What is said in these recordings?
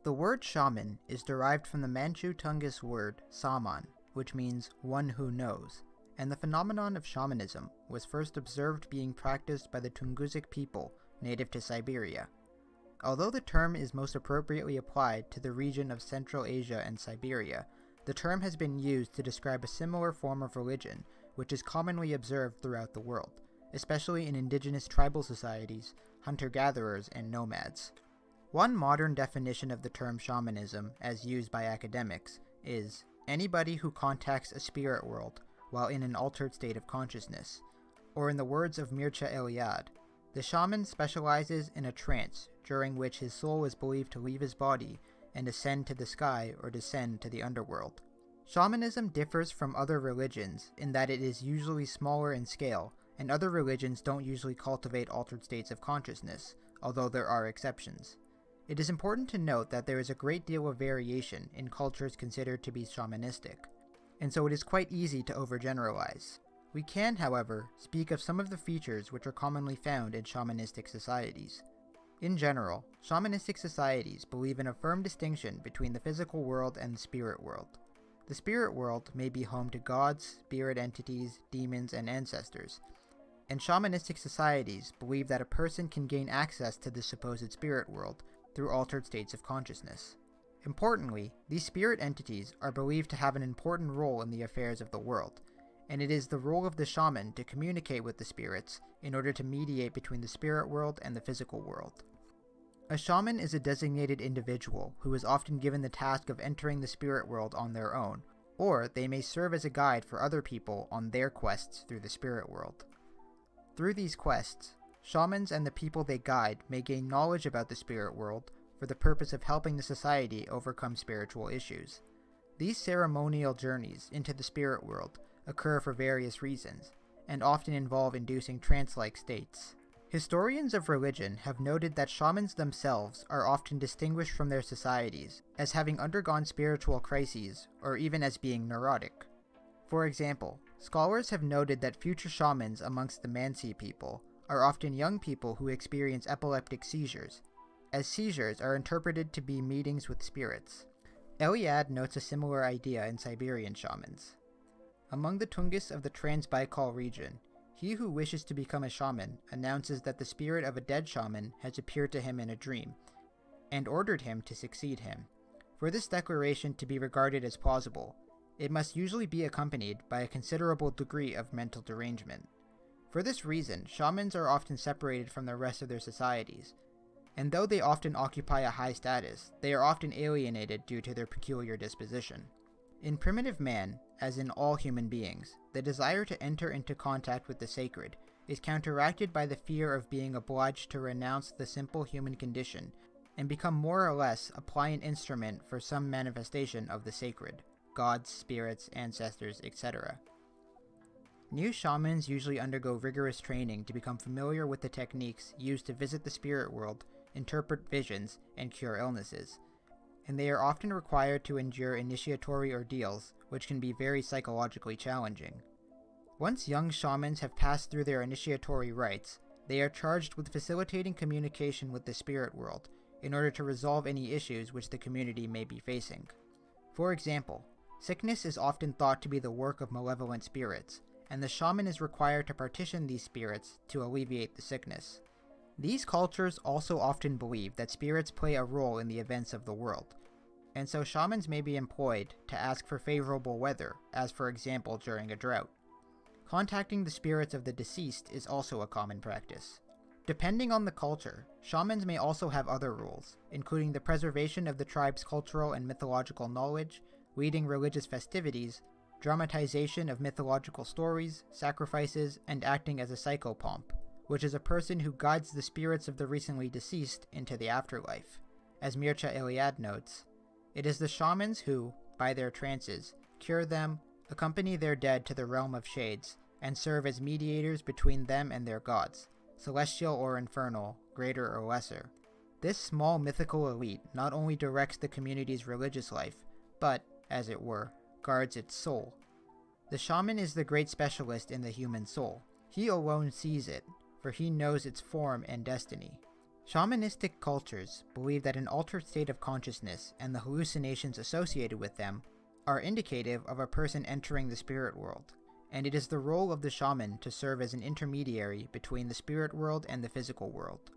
The word shaman is derived from the Manchu Tungus word saman, which means one who knows, and the phenomenon of shamanism was first observed being practiced by the Tungusic people native to Siberia. Although the term is most appropriately applied to the region of Central Asia and Siberia, the term has been used to describe a similar form of religion which is commonly observed throughout the world, especially in indigenous tribal societies, hunter-gatherers, and nomads. One modern definition of the term shamanism, as used by academics, is anybody who contacts a spirit world while in an altered state of consciousness, or in the words of Mircea Eliade, the shaman specializes in a trance during which his soul is believed to leave his body and ascend to the sky or descend to the underworld. Shamanism differs from other religions in that it is usually smaller in scale, and other religions don't usually cultivate altered states of consciousness, although there are exceptions. It is important to note that there is a great deal of variation in cultures considered to be shamanistic, and so it is quite easy to overgeneralize. We can, however, speak of some of the features which are commonly found in shamanistic societies. In general, shamanistic societies believe in a firm distinction between the physical world and the spirit world. The spirit world may be home to gods, spirit entities, demons, and ancestors, and shamanistic societies believe that a person can gain access to the supposed spirit world through altered states of consciousness. Importantly, these spirit entities are believed to have an important role in the affairs of the world, and it is the role of the shaman to communicate with the spirits in order to mediate between the spirit world and the physical world. A shaman is a designated individual who is often given the task of entering the spirit world on their own, or they may serve as a guide for other people on their quests through the spirit world. Through these quests, shamans and the people they guide may gain knowledge about the spirit world for the purpose of helping the society overcome spiritual issues. These ceremonial journeys into the spirit world occur for various reasons, and often involve inducing trance-like states. Historians of religion have noted that shamans themselves are often distinguished from their societies as having undergone spiritual crises or even as being neurotic. For example, scholars have noted that future shamans amongst the Mansi people are often young people who experience epileptic seizures, as seizures are interpreted to be meetings with spirits. Eliade notes a similar idea in Siberian shamans. Among the Tungus of the Trans-Baikal region, he who wishes to become a shaman announces that the spirit of a dead shaman has appeared to him in a dream, and ordered him to succeed him. For this declaration to be regarded as plausible, it must usually be accompanied by a considerable degree of mental derangement. For this reason, shamans are often separated from the rest of their societies, and though they often occupy a high status, they are often alienated due to their peculiar disposition. In primitive man, as in all human beings, the desire to enter into contact with the sacred is counteracted by the fear of being obliged to renounce the simple human condition and become more or less a pliant instrument for some manifestation of the sacred, gods, spirits, ancestors, etc. New shamans usually undergo rigorous training to become familiar with the techniques used to visit the spirit world, interpret visions, and cure illnesses, and they are often required to endure initiatory ordeals, which can be very psychologically challenging. Once young shamans have passed through their initiatory rites, they are charged with facilitating communication with the spirit world in order to resolve any issues which the community may be facing. For example, sickness is often thought to be the work of malevolent spirits, and the shaman is required to partition these spirits to alleviate the sickness. These cultures also often believe that spirits play a role in the events of the world, and so shamans may be employed to ask for favorable weather, as for example during a drought. Contacting the spirits of the deceased is also a common practice. Depending on the culture, shamans may also have other roles, including the preservation of the tribe's cultural and mythological knowledge, leading religious festivities, dramatization of mythological stories, sacrifices, and acting as a psychopomp, which is a person who guides the spirits of the recently deceased into the afterlife. As Mircea Eliade notes, it is the shamans who, by their trances, cure them, accompany their dead to the realm of shades, and serve as mediators between them and their gods, celestial or infernal, greater or lesser. This small mythical elite not only directs the community's religious life, but, as it were, guards its soul. The shaman is the great specialist in the human soul. He alone sees it, for he knows its form and destiny. Shamanistic cultures believe that an altered state of consciousness and the hallucinations associated with them are indicative of a person entering the spirit world, and it is the role of the shaman to serve as an intermediary between the spirit world and the physical world.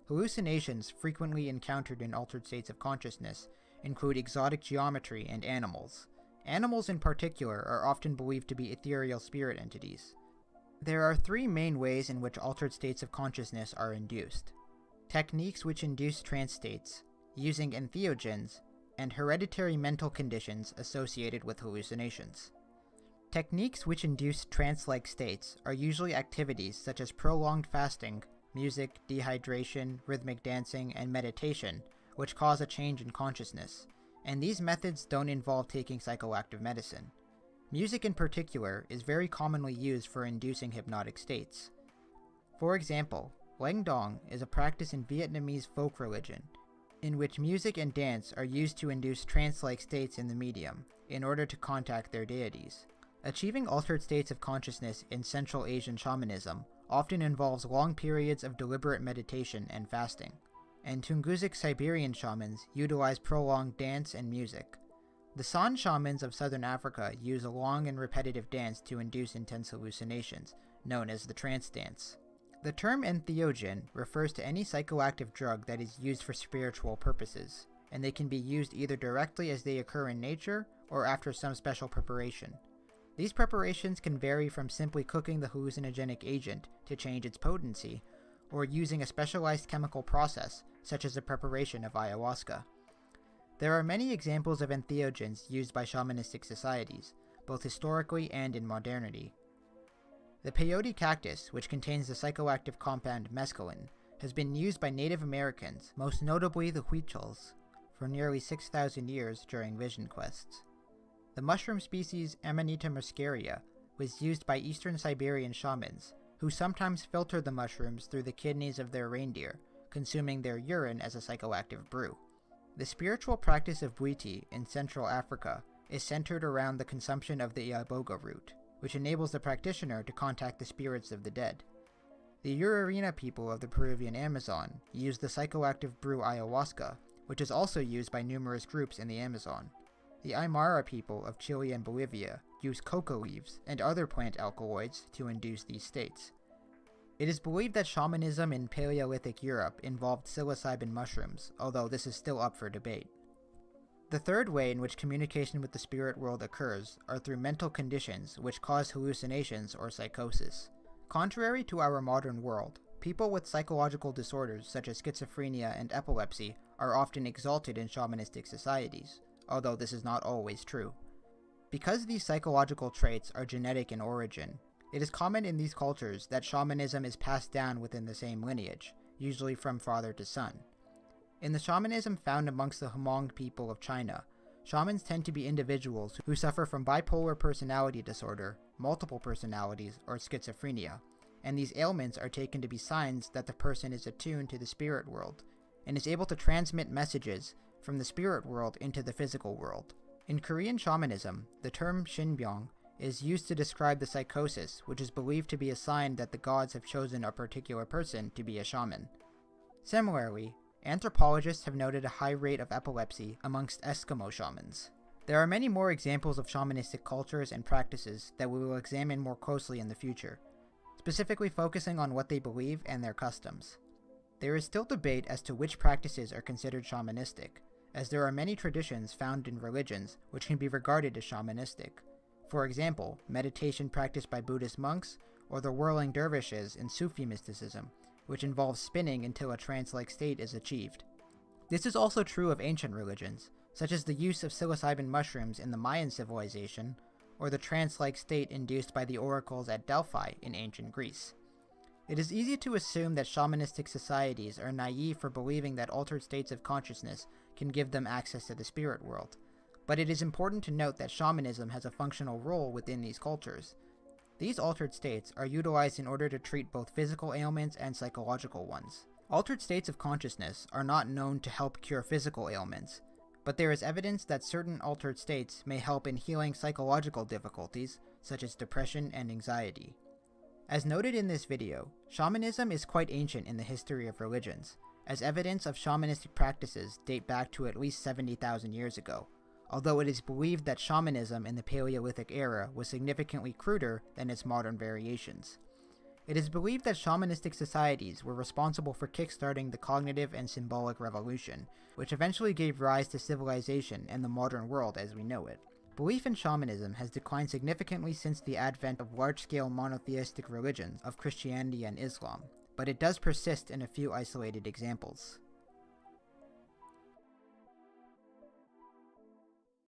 Hallucinations frequently encountered in altered states of consciousness include exotic geometry and animals. Animals in particular are often believed to be ethereal spirit entities. There are three main ways in which altered states of consciousness are induced: techniques which induce trance states, using entheogens, and hereditary mental conditions associated with hallucinations. Techniques which induce trance-like states are usually activities such as prolonged fasting, music, dehydration, rhythmic dancing, and meditation, which cause a change in consciousness, and these methods don't involve taking psychoactive medicine. Music in particular is very commonly used for inducing hypnotic states. For example, Leng Dong is a practice in Vietnamese folk religion, in which music and dance are used to induce trance-like states in the medium, in order to contact their deities. Achieving altered states of consciousness in Central Asian shamanism often involves long periods of deliberate meditation and fasting, and Tungusic Siberian shamans utilize prolonged dance and music. The San shamans of southern Africa use a long and repetitive dance to induce intense hallucinations, known as the trance dance. The term entheogen refers to any psychoactive drug that is used for spiritual purposes, and they can be used either directly as they occur in nature or after some special preparation. These preparations can vary from simply cooking the hallucinogenic agent to change its potency, or using a specialized chemical process, such as the preparation of ayahuasca. There are many examples of entheogens used by shamanistic societies, both historically and in modernity. The peyote cactus, which contains the psychoactive compound mescaline, has been used by Native Americans, most notably the Huichols, for nearly 6,000 years during vision quests. The mushroom species Amanita muscaria was used by eastern Siberian shamans, who sometimes filtered the mushrooms through the kidneys of their reindeer, consuming their urine as a psychoactive brew. The spiritual practice of Bwiti in Central Africa is centered around the consumption of the iboga root, which enables the practitioner to contact the spirits of the dead. The Urarina people of the Peruvian Amazon use the psychoactive brew ayahuasca, which is also used by numerous groups in the Amazon. The Aymara people of Chile and Bolivia use coca leaves and other plant alkaloids to induce these states. It is believed that shamanism in Paleolithic Europe involved psilocybin mushrooms, although this is still up for debate. The third way in which communication with the spirit world occurs are through mental conditions which cause hallucinations or psychosis. Contrary to our modern world, people with psychological disorders such as schizophrenia and epilepsy are often exalted in shamanistic societies, although this is not always true. Because these psychological traits are genetic in origin, it is common in these cultures that shamanism is passed down within the same lineage, usually from father to son. In the shamanism found amongst the Hmong people of China, shamans tend to be individuals who suffer from bipolar personality disorder, multiple personalities, or schizophrenia, and these ailments are taken to be signs that the person is attuned to the spirit world, and is able to transmit messages from the spirit world into the physical world. In Korean shamanism, the term shinbyong is used to describe the psychosis, which is believed to be a sign that the gods have chosen a particular person to be a shaman. Similarly, anthropologists have noted a high rate of epilepsy amongst Eskimo shamans. There are many more examples of shamanistic cultures and practices that we will examine more closely in the future, specifically focusing on what they believe and their customs. There is still debate as to which practices are considered shamanistic, as there are many traditions found in religions which can be regarded as shamanistic. For example, meditation practiced by Buddhist monks, or the whirling dervishes in Sufi mysticism, which involves spinning until a trance-like state is achieved. This is also true of ancient religions, such as the use of psilocybin mushrooms in the Mayan civilization, or the trance-like state induced by the oracles at Delphi in ancient Greece. It is easy to assume that shamanistic societies are naive for believing that altered states of consciousness can give them access to the spirit world, but it is important to note that shamanism has a functional role within these cultures. These altered states are utilized in order to treat both physical ailments and psychological ones. Altered states of consciousness are not known to help cure physical ailments, but there is evidence that certain altered states may help in healing psychological difficulties, such as depression and anxiety. As noted in this video, shamanism is quite ancient in the history of religions, as evidence of shamanistic practices date back to at least 70,000 years ago, although it is believed that shamanism in the Paleolithic era was significantly cruder than its modern variations. It is believed that shamanistic societies were responsible for kickstarting the cognitive and symbolic revolution, which eventually gave rise to civilization and the modern world as we know it. Belief in shamanism has declined significantly since the advent of large-scale monotheistic religions of Christianity and Islam, but it does persist in a few isolated examples.